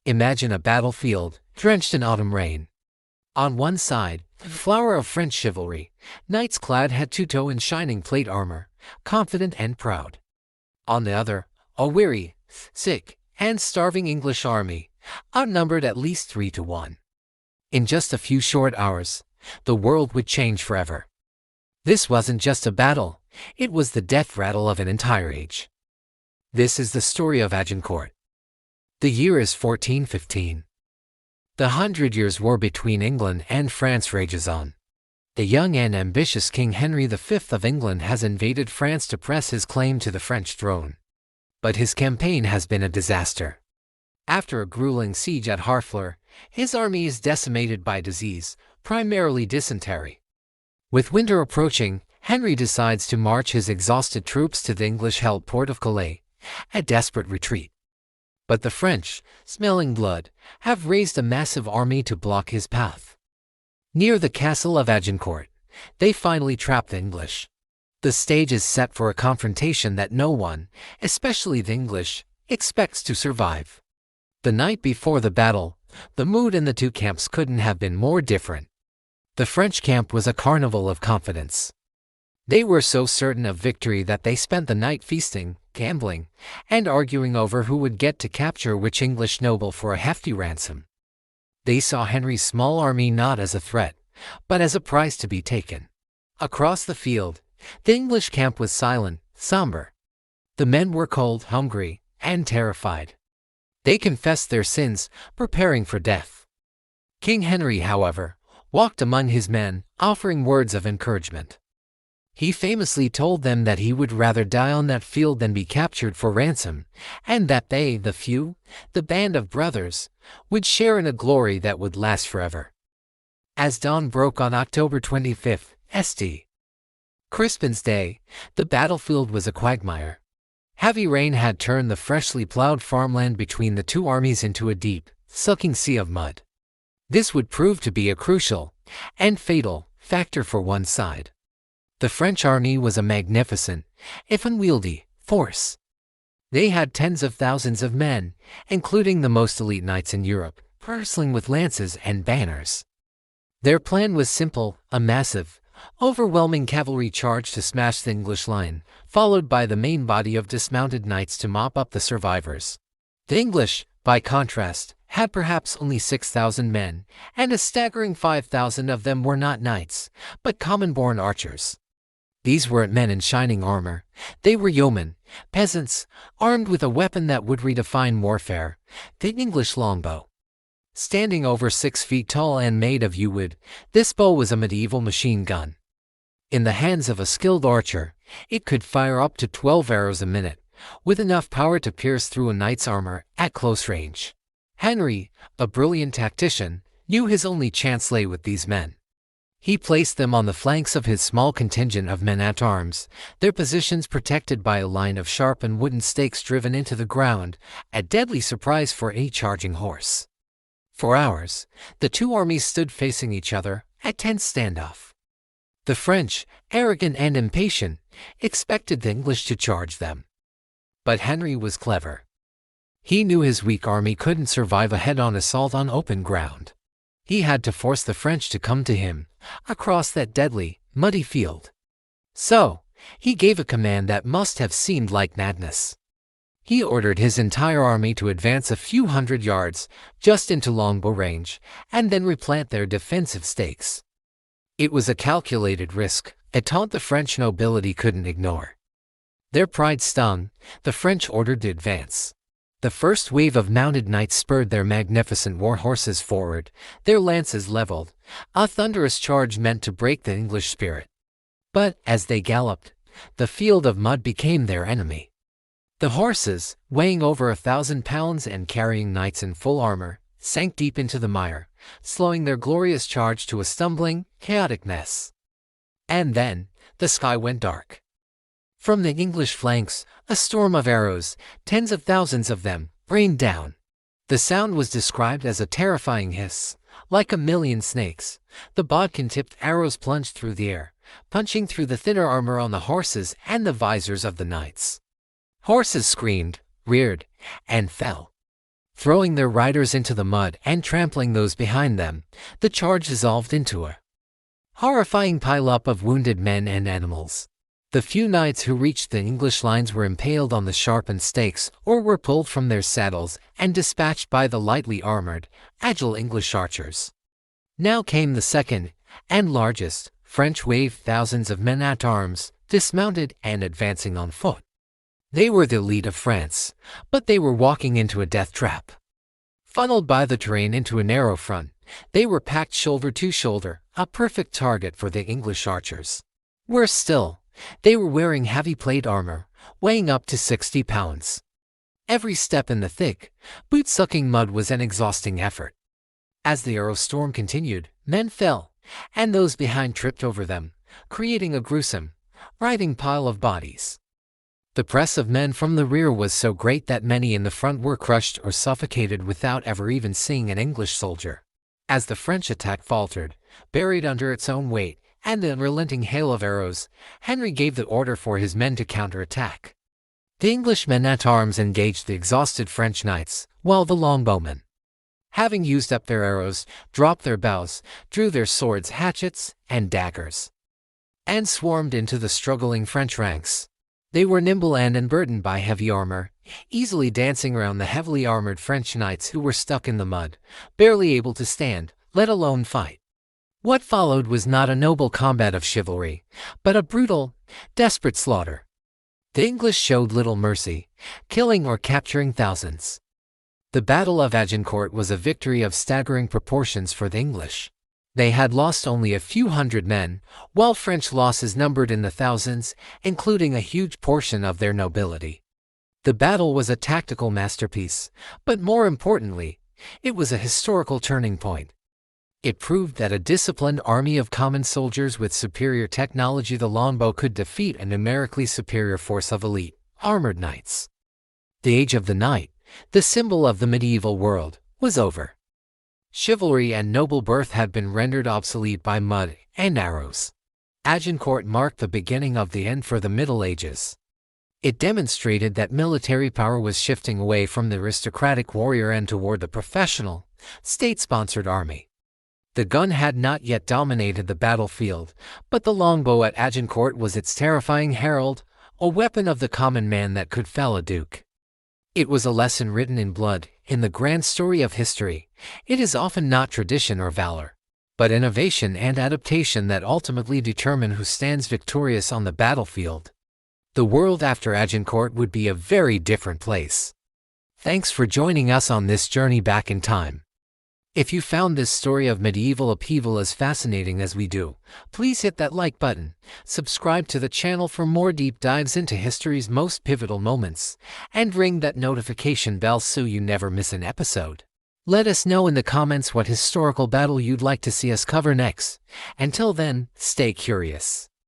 Imagine a battlefield, drenched in autumn rain. On one side, the flower of French chivalry, knights clad head-to-toe in shining plate armor, confident and proud. On the other, a weary, sick, and starving English army, outnumbered at least 3-1. In just a few short hours, the world would change forever. This wasn't just a battle, it was the death rattle of an entire age. This is the story of Agincourt. The year is 1415. The 100 Years' War between England and France rages on. The young and ambitious King Henry V of England has invaded France to press his claim to the French throne. But his campaign has been a disaster. After a grueling siege at Harfleur, his army is decimated by disease, primarily dysentery. With winter approaching, Henry decides to march his exhausted troops to the English-held port of Calais, a desperate retreat. But the French, smelling blood, have raised a massive army to block his path. Near the castle of Agincourt, they finally trap the English. The stage is set for a confrontation that no one, especially the English, expects to survive. The night before the battle, the mood in the two camps couldn't have been more different. The French camp was a carnival of confidence. They were so certain of victory that they spent the night feasting, gambling, and arguing over who would get to capture which English noble for a hefty ransom. They saw Henry's small army not as a threat, but as a prize to be taken. Across the field, the English camp was silent, somber. The men were cold, hungry, and terrified. They confessed their sins, preparing for death. King Henry, however, walked among his men, offering words of encouragement. He famously told them that he would rather die on that field than be captured for ransom, and that they, the few, the band of brothers, would share in a glory that would last forever. As dawn broke on October 25th, St. Crispin's Day, the battlefield was a quagmire. Heavy rain had turned the freshly plowed farmland between the two armies into a deep, soaking sea of mud. This would prove to be a crucial and fatal factor for one side. The French army was a magnificent, if unwieldy, force. They had tens of thousands of men, including the most elite knights in Europe, bristling with lances and banners. Their plan was simple: a massive, overwhelming cavalry charge to smash the English line, followed by the main body of dismounted knights to mop up the survivors. The English, by contrast, had perhaps only 6,000 men, and a staggering 5,000 of them were not knights, but common-born archers. These weren't men in shining armor. They were yeomen, peasants, armed with a weapon that would redefine warfare: the English longbow. Standing over 6 feet tall and made of yew wood, this bow was a medieval machine gun. In the hands of a skilled archer, it could fire up to 12 arrows a minute, with enough power to pierce through a knight's armor at close range. Henry, a brilliant tactician, knew his only chance lay with these men. He placed them on the flanks of his small contingent of men-at-arms, their positions protected by a line of sharpened wooden stakes driven into the ground, a deadly surprise for any charging horse. For hours, the two armies stood facing each other, a tense standoff. The French, arrogant and impatient, expected the English to charge them. But Henry was clever. He knew his weak army couldn't survive a head-on assault on open ground. He had to force the French to come to him, across that deadly, muddy field. So, he gave a command that must have seemed like madness. He ordered his entire army to advance a few hundred yards, just into longbow range, and then replant their defensive stakes. It was a calculated risk, a taunt the French nobility couldn't ignore. Their pride stung, the French ordered to advance. The first wave of mounted knights spurred their magnificent war horses forward, their lances leveled, a thunderous charge meant to break the English spirit. But, as they galloped, the field of mud became their enemy. The horses, weighing over 1,000 pounds and carrying knights in full armor, sank deep into the mire, slowing their glorious charge to a stumbling, chaotic mess. And then, the sky went dark. From the English flanks, a storm of arrows, tens of thousands of them, rained down. The sound was described as a terrifying hiss, like a million snakes. The bodkin-tipped arrows plunged through the air, punching through the thinner armor on the horses and the visors of the knights. Horses screamed, reared, and fell. Throwing their riders into the mud and trampling those behind them, the charge dissolved into a horrifying pile-up of wounded men and animals. The few knights who reached the English lines were impaled on the sharpened stakes or were pulled from their saddles and dispatched by the lightly armored, agile English archers. Now came the second, and largest, French wave. Thousands of men-at-arms, dismounted and advancing on foot. They were the elite of France, but they were walking into a death trap. Funneled by the terrain into a narrow front, they were packed shoulder to shoulder, a perfect target for the English archers. Worse still, they were wearing heavy plate armor, weighing up to 60 pounds. Every step in the thick, boot-sucking mud was an exhausting effort. As the arrow storm continued, men fell, and those behind tripped over them, creating a gruesome, writhing pile of bodies. The press of men from the rear was so great that many in the front were crushed or suffocated without ever even seeing an English soldier. As the French attack faltered, buried under its own weight, and the unrelenting hail of arrows, Henry gave the order for his men to counterattack. The English men-at-arms engaged the exhausted French knights, while the longbowmen, having used up their arrows, dropped their bows, drew their swords, hatchets, and daggers, and swarmed into the struggling French ranks. They were nimble and unburdened by heavy armor, easily dancing around the heavily armored French knights who were stuck in the mud, barely able to stand, let alone fight. What followed was not a noble combat of chivalry, but a brutal, desperate slaughter. The English showed little mercy, killing or capturing thousands. The Battle of Agincourt was a victory of staggering proportions for the English. They had lost only a few hundred men, while French losses numbered in the thousands, including a huge portion of their nobility. The battle was a tactical masterpiece, but more importantly, it was a historical turning point. It proved that a disciplined army of common soldiers with superior technology, the longbow, could defeat a numerically superior force of elite, armored knights. The age of the knight, the symbol of the medieval world, was over. Chivalry and noble birth had been rendered obsolete by mud and arrows. Agincourt marked the beginning of the end for the Middle Ages. It demonstrated that military power was shifting away from the aristocratic warrior and toward the professional, state-sponsored army. The gun had not yet dominated the battlefield, but the longbow at Agincourt was its terrifying herald, a weapon of the common man that could fell a duke. It was a lesson written in blood. In the grand story of history, it is often not tradition or valor, but innovation and adaptation that ultimately determine who stands victorious on the battlefield. The world after Agincourt would be a very different place. Thanks for joining us on this journey back in time. If you found this story of medieval upheaval as fascinating as we do, please hit that like button, subscribe to the channel for more deep dives into history's most pivotal moments, and ring that notification bell so you never miss an episode. Let us know in the comments what historical battle you'd like to see us cover next. Until then, stay curious.